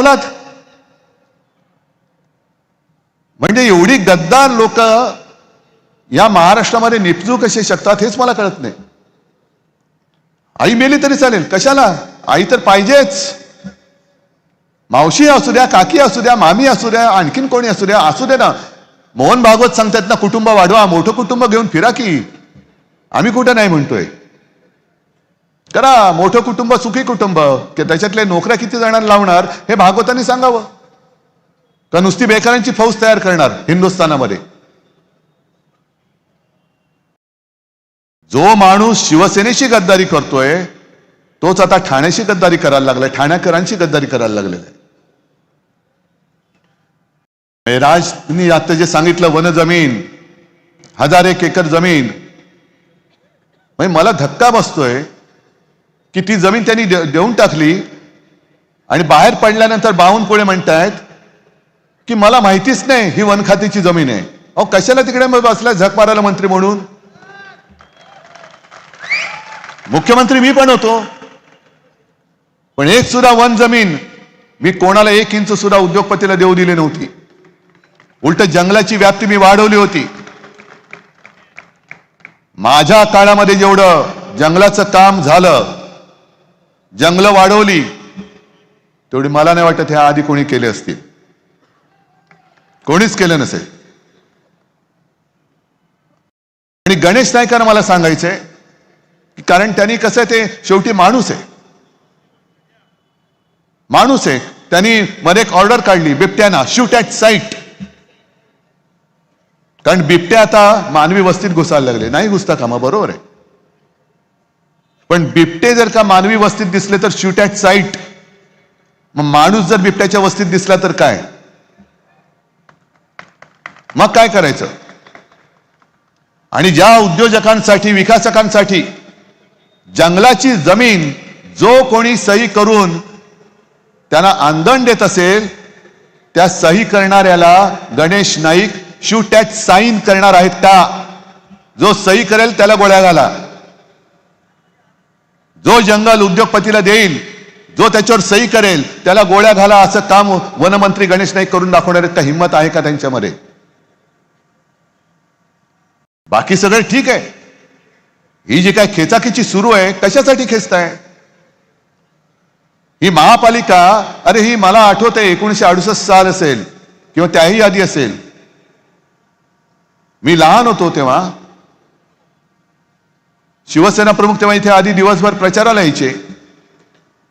औलाद. म्हणजे एवढी गद्दार लोक या महाराष्ट्रामध्ये निपजू कसे शकतात हेच मला कळत नाही. आई मेली तरी चालेल, कशाला? आई तर पाहिजेच. मावशी असू द्या, काकी असू द्या, मामी असू द्या, आणखीन कोणी असू दे ना. मोहन भागवत सांगतात ना, कुटुंब वाढवा, मोठं कुटुंब घेऊन फिरा की. आम्ही कुठं नाही म्हणतोय. करा मोठं कुटुंब, सुखी कुटुंब. त्याच्यातले नोकऱ्या किती जणांना लावणार हे भागवतांनी सांगावं. का नुसती बेकारांची फौज तयार करणार हिंदुस्थानामध्ये? जो माणूस शिवसेनेशी गद्दारी करतोय तोच आता ठाण्याशी गद्दारी करायला लागलाय, ठाण्याकरांची गद्दारी करायला लागलेला आहे. राजनी आता जे सांगितलं, वन जमीन 1001 एकर जमीन, म्हणजे मला धक्का बसतोय की ती जमीन त्यांनी देऊन टाकली आणि बाहेर पडल्यानंतर बावनकुळे म्हणतायत की मला माहितीच नाही ही वन खात्याची जमीन आहे. अहो कशाला तिकडे बसलाय झक मारायला मंत्री म्हणून? मुख्यमंत्री मी पण होतो, पण एक सुद्धा वन जमीन मी कोणाला 1 इंच सुद्धा उद्योगपतीला देऊ दिली नव्हती. उलट जंगलाची व्याप्ती मी वाढवली होती. माझ्या काळामध्ये जेवढं जंगलाचं काम झालं, जंगलं वाढवली, तेवढी मला नाही वाटत ह्या आधी कोणी केले असतील. कोणीच केलं नसेल. आणि गणेश नाईकांना मला सांगायचंय, कारण त्यांनी कसं आहे, ते शेवटी माणूस आहे. माणूस आहे. त्यांनी मध्ये एक ऑर्डर काढली बिबट्याना, शूट ॲट साईट. कारण बिबट्या आता मानवी वस्तीत घुसायला लागले. नाही घुसता कामा, बरोबर आहे. पण बिबटे जर का मानवी वस्तीत दिसले तर शूट ॲट साईट. मग माणूस जर बिबट्याच्या वस्तीत दिसला तर काय? मग काय करायचं? आणि ज्या उद्योजकांसाठी, विकासकांसाठी जंगलाची जमीन जो कोणी सही करून त्यांना आंदण देत असेल, त्या सही करणाऱ्याला Ganesh Naik shoot at sign करणार आहेत का? जो सही करेल त्याला गोळ्या घाला. जो जंगल उद्योगपतीला देईल, जो त्याच्यावर सही करेल त्याला गोळ्या घाला. असं काम वनमंत्री गणेश नाईक करून दाखवणार आहेत का? हिंमत आहे का त्यांच्यामध्ये? बाकी सगळं ठीक आहे. ही जी काय खेचाखेची सुरू आहे, कशासाठी खेचताय? ही महापालिका, अरे ही मला आठवत आहे 1968 साल असेल किंवा त्याही आधी असेल. मी लहान होतो तेव्हा. शिवसेना प्रमुख तेव्हा इथे आधी दिवसभर प्रचाराला यायचे,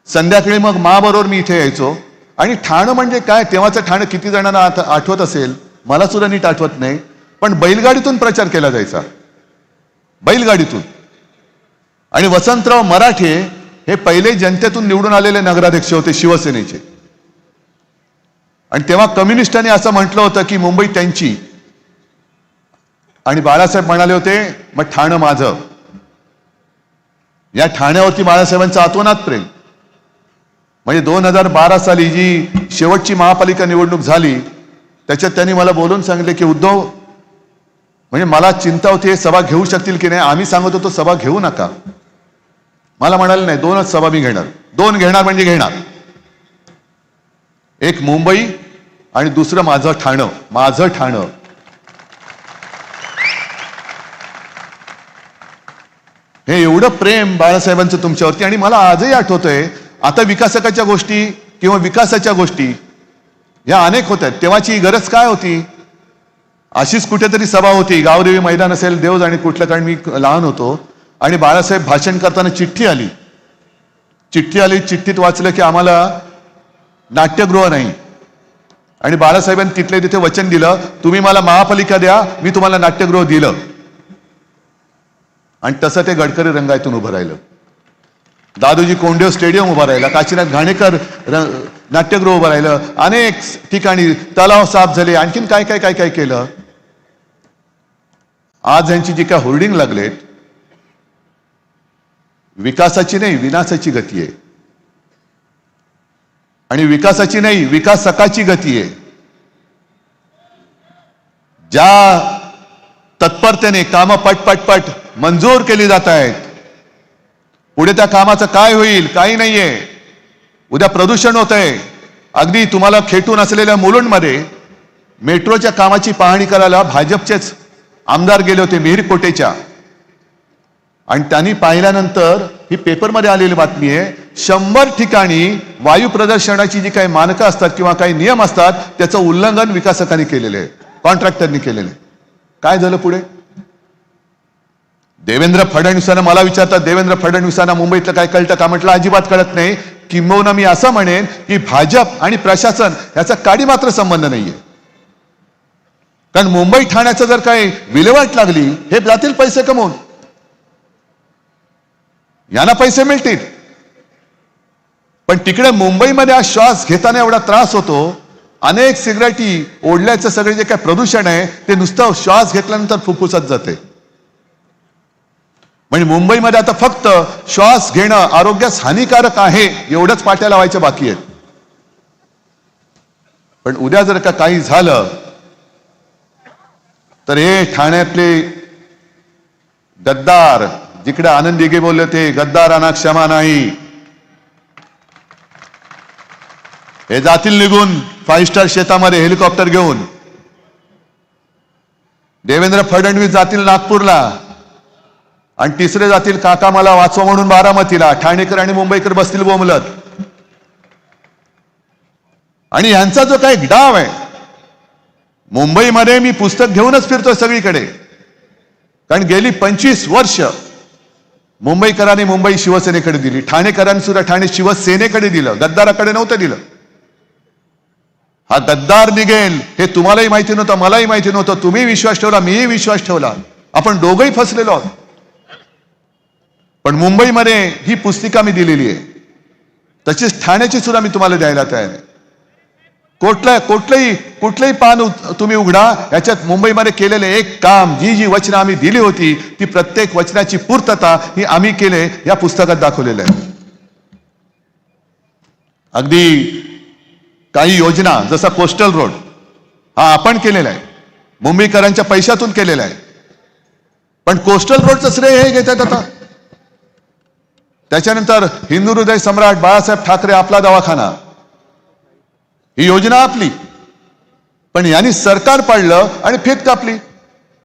संध्याकाळी मग बरोबर मी इथे यायचो. आणि ठाणं म्हणजे काय, तेव्हाचं ठाणं किती जणांना आठवत असेल, मला सुद्धा नीट आठवत नाही. पण बैलगाडीतून प्रचार केला जायचा, बैलगाडीतून. आणि वसंतराव मराठे हे पहिले जनतेतून निवडून आलेले नगराध्यक्ष होते शिवसेनेचे. आणि तेव्हा कम्युनिस्टांनी असं म्हटलं होतं की मुंबई त्यांची. आणि बाळासाहेब म्हणाले होते, मग ठाणं माझं. या ठाण्यावरती बाळासाहेबांचं आतोनात प्रेम. म्हणजे 2012 साली जी शेवटची महापालिका निवडणूक झाली, त्याच्यात त्यांनी मला बोलून सांगितले की उद्धव, म्हणजे मला चिंता होती सभा घेऊ शकतील की नाही. आम्ही सांगत होतो सभा घेऊ नका. मला म्हणाले नाही, 2च सभा मी घेणार. 2 घेणार म्हणजे घेणार. एक मुंबई आणि दुसरं माझं ठाणं. माझं ठाणं. हे एवढं प्रेम बाळासाहेबांचं तुमच्यावरती. आणि मला आजही आठवतंय, आता विकासकाच्या गोष्टी किंवा विकासाच्या गोष्टी या अनेक होत आहेत. तेव्हाची गरज काय होती? अशीच कुठेतरी सभा होती, गावदेवी मैदान असेल, देव जाणे कुठलं, कारण मी लहान होतो. आणि बाळासाहेब भाषण करताना चिठ्ठी आली. चिठ्ठीत वाचलं की आम्हाला नाट्यगृह नाही. आणि बाळासाहेबांनी तिथले तिथे वचन दिलं, तुम्ही मला महापालिका द्या, मी तुम्हाला नाट्यगृह दिलं. आणि तसं ते गडकरी रंगायतून उभं राहिलं. दादोजी कोंडदेव स्टेडियम उभं राहिला, काशीनाथ घाणेकर नाट्यगृह उभं राहिलं. अनेक ठिकाणी तलाव साफ झाले. आणखीन काय काय काय काय केलं. आज यांची जी काय होर्डिंग लागलेत, विकासाची नाही विनाशाची गती आहे. आणि विकासाची नाही विकासकाची गती आहे. ज्या तत्परतेने कामं पटपटपट मंजूर केली जात आहेत, पुढे त्या कामाचं काय होईल काही नाहीये. उद्या प्रदूषण होत आहे, अगदी तुम्हाला खेटून असलेल्या मुलुंडमध्ये मेट्रोच्या कामाची पाहणी करायला भाजपचेच आमदार गेले होते मिहिरकोटेच्या, आणि त्यांनी पाहिल्यानंतर ही पेपरमध्ये आलेली बातमी आहे, 100 ठिकाणी वायू प्रदूषणाची जी काही मानकं असतात किंवा काही नियम असतात त्याचं उल्लंघन विकासकांनी केलेलं आहे, कॉन्ट्रॅक्टरनी केलेलं आहे. काय झालं पुढे? देवेंद्र फडणवीसांना मला विचारतात, देवेंद्र फडणवीसांना मुंबईतलं काय कळतं का? म्हटलं अजिबात कळत नाही. किंबहुना मी असं म्हणेन की भाजप आणि प्रशासन याचा काडी मात्र संबंध नाहीये. कारण मुंबई ठाण्याचं जर काही विल्हेवाट लागली, हे जातील पैसे कमवून, यांना पैसे मिळतील. पण तिकडे मुंबईमध्ये आज श्वास घेताना एवढा त्रास होतो, अनेक सिगरेटी ओढल्याचं सगळे जे काय प्रदूषण आहे ते नुसतं श्वास घेतल्यानंतर फुफ्फुसात जाते. म्हणजे मुंबईमध्ये आता फक्त श्वास घेणं आरोग्यास हानिकारक आहे एवढंच पाट्या लावायचं बाकी आहेत. पण उद्या जर का काही झालं तर हे ठाण्यातले गद्दार, जिकडे आनंद दिघे बोलले ते गद्दारांना क्षमा नाही, हे जातील निघून 5 स्टार शेतामध्ये हेलिकॉप्टर घेऊन. देवेंद्र फडणवीस जातील नागपूरला, आणि तिसरे जातील काका मला वाचवा म्हणून बारामतीला. ठाणेकर आणि मुंबईकर बसतील बोंबलत. आणि यांचा जो काही डाव आहे, मुंबईमध्ये मी पुस्तक घेऊनच फिरतोय सगळीकडे, कारण गेली 25 वर्ष मुंबईकरांनी मुंबई शिवसेनेकडे दिली, ठाणेकरांनी सुद्धा ठाणे शिवसेनेकडे दिलं, गद्दाराकडे नव्हतं दिलं. हा गद्दार निघेल हे तुम्हालाही माहिती नव्हतं, मलाही माहिती नव्हतं. तुम्ही विश्वास ठेवला, मीही विश्वास ठेवला, आपण दोघंही फसलेलो आहोत. पण मुंबईमध्ये ही पुस्तिका मी दिलेली आहे, तशीच ठाण्याची सुद्धा मी तुम्हाला द्यायला तयार आहे. कुठलंही पान तुम्ही उघडा, याच्यात मुंबईमध्ये केलेले एक काम, जी वचनं आम्ही दिली होती ती प्रत्येक वचनाची पूर्तता ही आम्ही केले, या पुस्तकात दाखवलेलं आहे. अगदी काही योजना जसा कोस्टल रोड हा आपण केलेला आहे, मुंबईकरांच्या पैशातून केलेला आहे. पण कोस्टल रोडचं श्रेय हे घेतात आता. त्याच्यानंतर हिंदू हृदय सम्राट बाळासाहेब ठाकरे आपला दवाखाना, ही योजना आपली, पण यांनी सरकार पाडलं आणि फेक कापली.